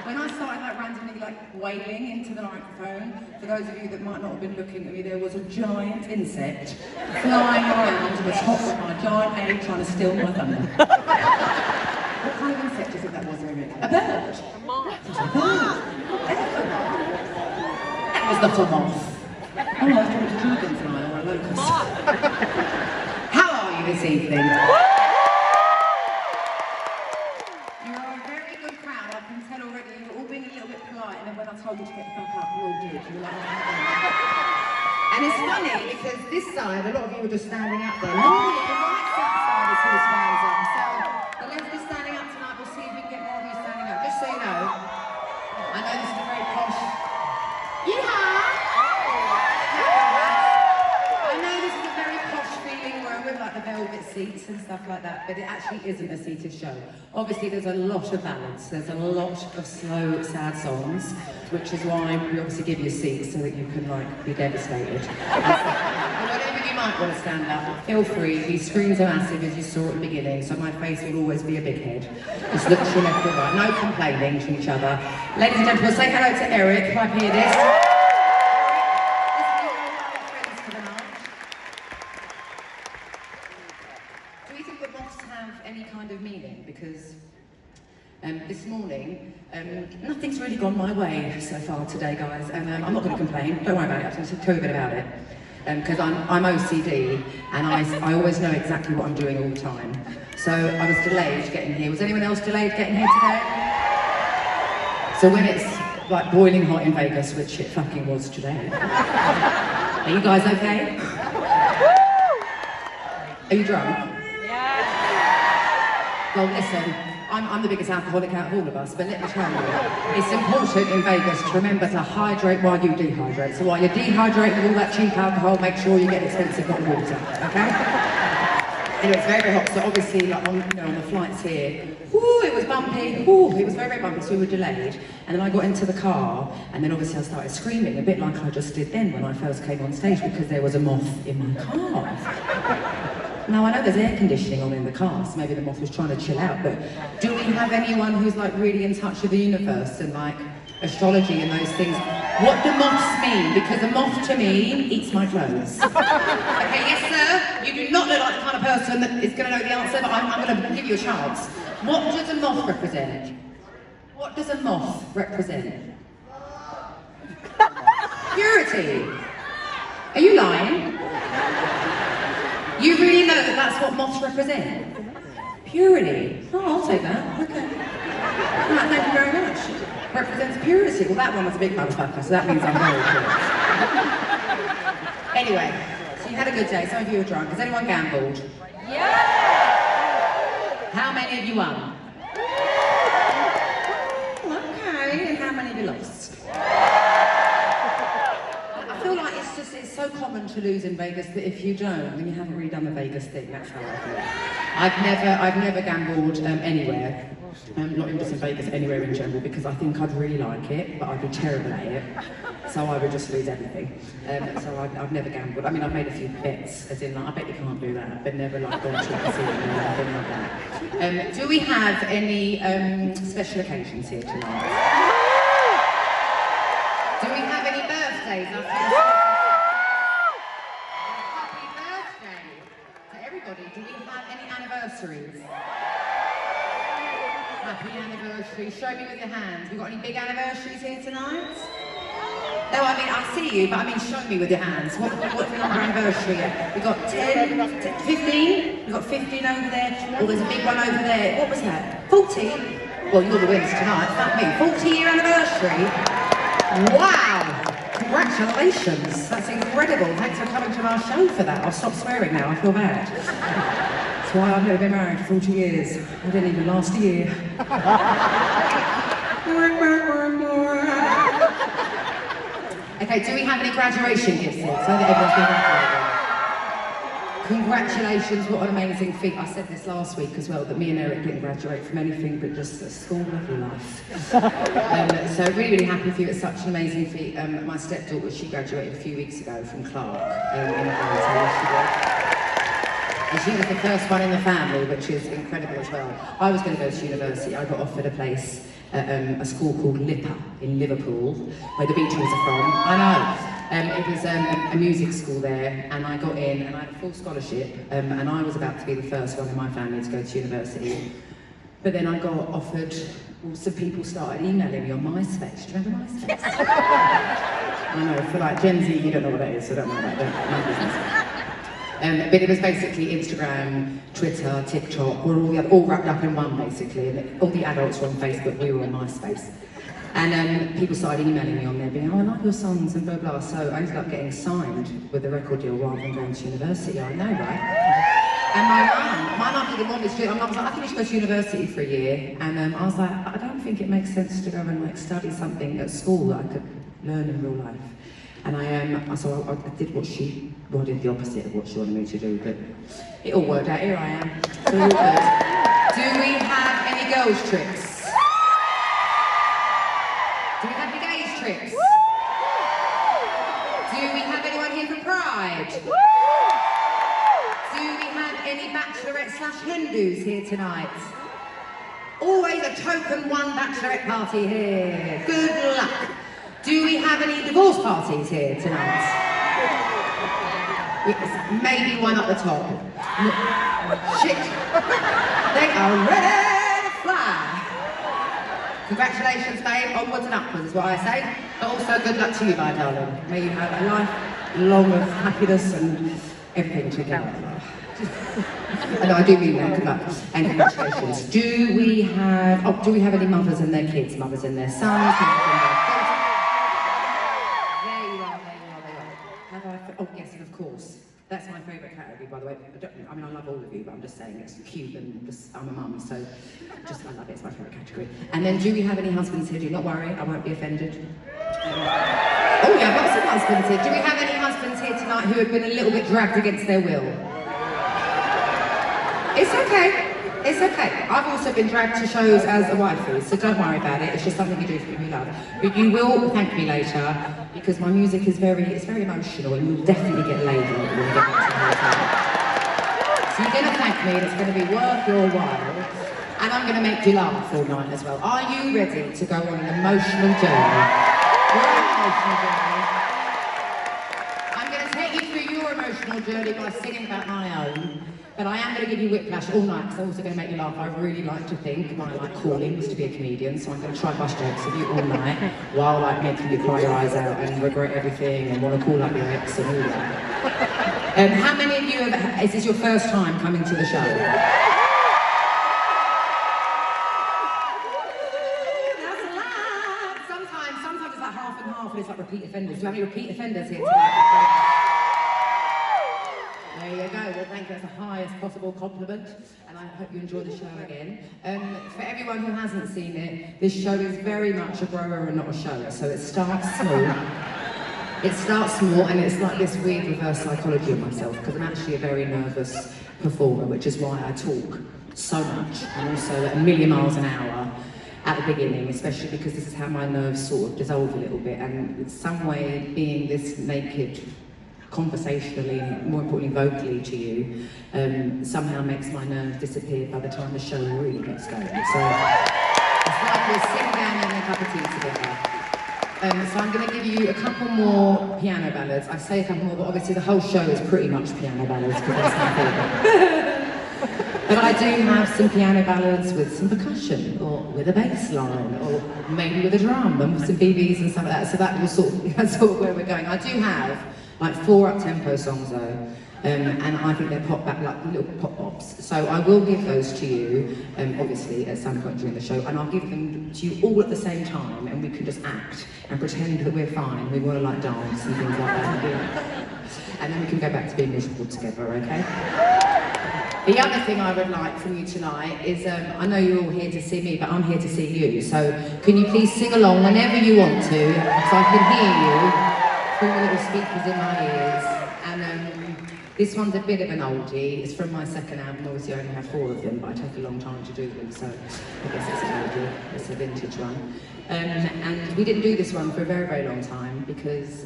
When I started randomly wailing into the microphone, for those of you that might not have been looking at me, there was a giant insect flying around to the top of my giant egg trying to steal my thunder. What kind of insect do you think that was, Eric? A bird? A moth. It was a bird. That was not a moth. Oh, I thought it was a dragonfly or a locust. How are you this evening? I told you to get the fuck up, you all did. You were like, and it's funny because this side, a lot of you were just standing up there. Normally, the right side is who stands up. So the left is standing up tonight. We'll see if we can get more of you standing up. Just so you know, I know this is a very posh. I know this is a very posh feeling where we're like the velvet seats and stuff like that, but it actually isn't a seated show. Obviously, there's a lot of ballads. There's a lot of slow, sad songs, which is why we obviously give you seats so that you can be devastated. And whatever you might want to stand up, feel free. These screens are massive, as you saw at the beginning, so my face will always be a big head. Just look to your left or right. No complaining to each other. Ladies and gentlemen, say hello to Eric. Can I hear this? Do we think that moths have any kind of meaning? Because this morning, nothing's really gone my way so far today, guys, and I'm not going to complain. Don't worry about it. I'm going to tell you a bit about it, because I'm OCD, and I always know exactly what I'm doing all the time. So I was delayed getting here. Was anyone else delayed getting here today? So when it's boiling hot in Vegas, which it fucking was today. Are you guys okay? Are you drunk? Yeah. Well, listen. I'm the biggest alcoholic out of all of us, but let me tell you, it's important in Vegas to remember to hydrate while you dehydrate. So while you're dehydrating with all that cheap alcohol, make sure you get expensive hot water, okay? Anyway, it's very, very hot, so obviously on the flights here, it was bumpy, it was very, very bumpy, so we were delayed. And then I got into the car, and then obviously I started screaming, a bit like I just did then when I first came on stage, because there was a moth in my car. Now I know there's air conditioning on in the car, so maybe the moth was trying to chill out, but do we have anyone who's like really in touch with the universe and like astrology and those things? What do moths mean? Because a moth to me eats my clothes. Okay, yes sir, you do not look like the kind of person that is going to know the answer, but I'm going to give you a chance. What does a moth represent? What does a moth represent? Purity. Are you lying? You really know that that's what moths represent? Purity. Oh, I'll take that. Okay. Right, thank you very much. Represents purity. Well, that one was a big motherfucker, so that means I'm very pure. Anyway, so you had a good day. Some of you were drunk. Has anyone gambled? Yeah! How many of you won? Okay, and how many of you lost? I feel like it's so common to lose in Vegas that if you don't, then you haven't really done the Vegas thing. That's how I feel. I've never gambled anywhere. Not even just in Vegas, anywhere in general, because I think I'd really like it, but I'd be terrible at it. So I would just lose everything. So I've never gambled. I mean, I've made a few bets, as in like, I bet you can't do that, but never like gone to a casino or anything like that. Do we have any special occasions here tonight? Do we have any birthdays? Happy birthday to everybody. Do we have any anniversaries? Happy anniversary. Show me with your hands. We got any big anniversaries here tonight? No, I mean, I see you, but I mean, show me with your hands. What's the number anniversary? We got 10, 15? We got 15 over there. Oh, there's a big one over there. What was that? 40? Well, you're the winners tonight. Fuck me. 40-year anniversary? Wow! Congratulations. That's incredible. Thanks for coming to our show for that. I'll stop swearing now. I feel bad. That's why I've never been married for 40 years. I didn't even last a year. Okay, do we have any graduation gifts here? So that everyone's been graduated. Congratulations, what an amazing feat. I said this last week as well, that me and Eric didn't graduate from anything but just a school level life. So really, really happy for you. It's such an amazing feat. My stepdaughter, she graduated a few weeks ago from Clark in and she was the first one in the family, which is incredible as well. I was going to go to university. I got offered a place at a school called Lipper in Liverpool, where the Beatles are from. I know. It was a music school there, and I got in, and I had a full scholarship, and I was about to be the first one in my family to go to university. But then I got offered, well, some people started emailing me on MySpace. Do you remember MySpace? I know, for like Gen Z, you don't know what that is, so don't worry about that. No business. But it was basically Instagram, Twitter, TikTok, we're all wrapped up in one basically, and all the adults were on Facebook, we were on MySpace. And people started emailing me on there being, oh, I like your songs and blah blah, so I ended up getting signed with the record deal rather than going to university, I know, right? And my mum didn't want me to do it. My mum was like, I think you should go to university for a year. And I was like, I don't think it makes sense to go and like study something at school that I could learn in real life. And so I did I did the opposite of what she wanted me to do, but it all worked out. Here I am. It's all good. Do we have any girls' trips? Do we have any gays' trips? Do we have anyone here for Pride? Do we have any bachelorette/Hindus here tonight? Always a token one bachelorette party here. Good luck. Do we have any divorce parties here tonight? Maybe one at the top. Shit. They are ready to fly. Congratulations, babe. Onwards and upwards is what I say. But also good luck to you, my darling. May you have a life long of happiness and everything together. No, I do mean that. Good luck and congratulations. Do we have any mothers and their kids? Mothers and their sons? Oh yes, and of course. That's my favourite category, by the way. I mean, I love all of you, but I'm just saying it's cute and just, I'm a mum, so just I love it. It's my favourite category. And then, do we have any husbands here? Do not worry, I won't be offended. Oh yeah, I've got some husbands here. Do we have any husbands here tonight who have been a little bit dragged against their will? It's okay. It's okay. I've also been dragged to shows as a wifey, so don't worry about it. It's just something you do for people you love. But you will thank me later, because my music is very emotional, and you'll definitely get laid when we get back to the hotel. So you're going to thank me, and it's going to be worth your while. And I'm going to make you laugh all night as well. Are you ready to go on an emotional journey? You're on an emotional journey. I'm going to take you through your emotional journey by singing about my own. But I am going to give you whiplash all night, because I'm also going to make you laugh. I really like to think my calling was to be a comedian, so I'm going to try bust jokes with you all night, while making you cry your eyes out and regret everything and want to call up your ex and all that. How many of you is this your first time coming to the show? That's a lot. Sometimes it's like half and half, and it's like repeat offenders. Do you have any repeat offenders here tonight? There you go. Well, thank you. That's the highest possible compliment, and I hope you enjoy the show again. For everyone who hasn't seen it, this show is very much a grower and not a show. So it starts small. It starts small, and it's like this weird reverse psychology of myself, because I'm actually a very nervous performer, which is why I talk so much, and also at a million miles an hour at the beginning, especially because this is how my nerves sort of dissolve a little bit, and in some way being this naked conversationally, more importantly vocally to you, somehow makes my nerves disappear by the time the show really gets going. So it's like we're sitting down having a cup of tea together. So I'm going to give you a couple more piano ballads. I say a couple more, but obviously the whole show is pretty much piano ballads, because that's my favourite. But I do have some piano ballads with some percussion, or with a bass line, or maybe with a drum, and some BBs and stuff like that. So that's sort of where we're going. I do have like 4 up-tempo songs though, and I think they're pop back, like little pop-bops. So I will give those to you, obviously, at some point during the show, and I'll give them to you all at the same time, and we can just act and pretend that we're fine. We want to like dance and things like that. And then we can go back to being miserable together, okay? The other thing I would like from you tonight is, I know you're all here to see me, but I'm here to see you. So can you please sing along whenever you want to, so I can hear you through the little speakers in my ears. And this one's a bit of an oldie. It's from my second album. Obviously I only have 4 of them, but I take a long time to do them, so I guess it's an oldie. It's a vintage one. And we didn't do this one for a very, very long time, because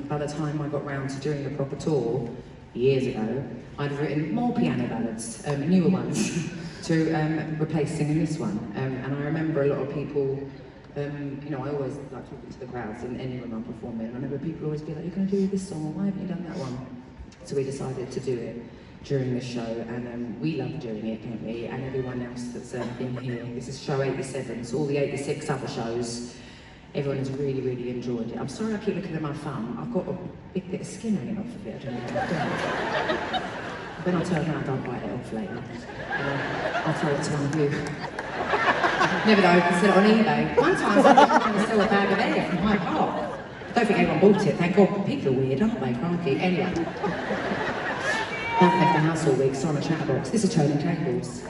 by the time I got round to doing the proper tour, years ago, I'd written more piano ballads, newer ones, to replace singing this one. And I remember a lot of people, you know, I always like talking to the crowds in any room I'm performing. I remember people always be like, "You're going to do this song, why haven't you done that one?" So we decided to do it during the show, and we love doing it, don't we? And everyone else that's been here. This is show 87, so all the 86 other shows, everyone has really, really enjoyed it. I'm sorry I keep looking at my thumb. I've got a big bit of skin hanging off of it. I don't know what I've done. When I turn around, I'll bite it off later. I'll throw it to one of you. Never know, you can sell it on eBay. One time I was trying to sell a bag of air from Hyde Park. I don't think anyone bought it, thank God. People are weird, aren't they, crikey? Anyway. I've left the house all week, so I'm a chatterbox. This is Turning Tables.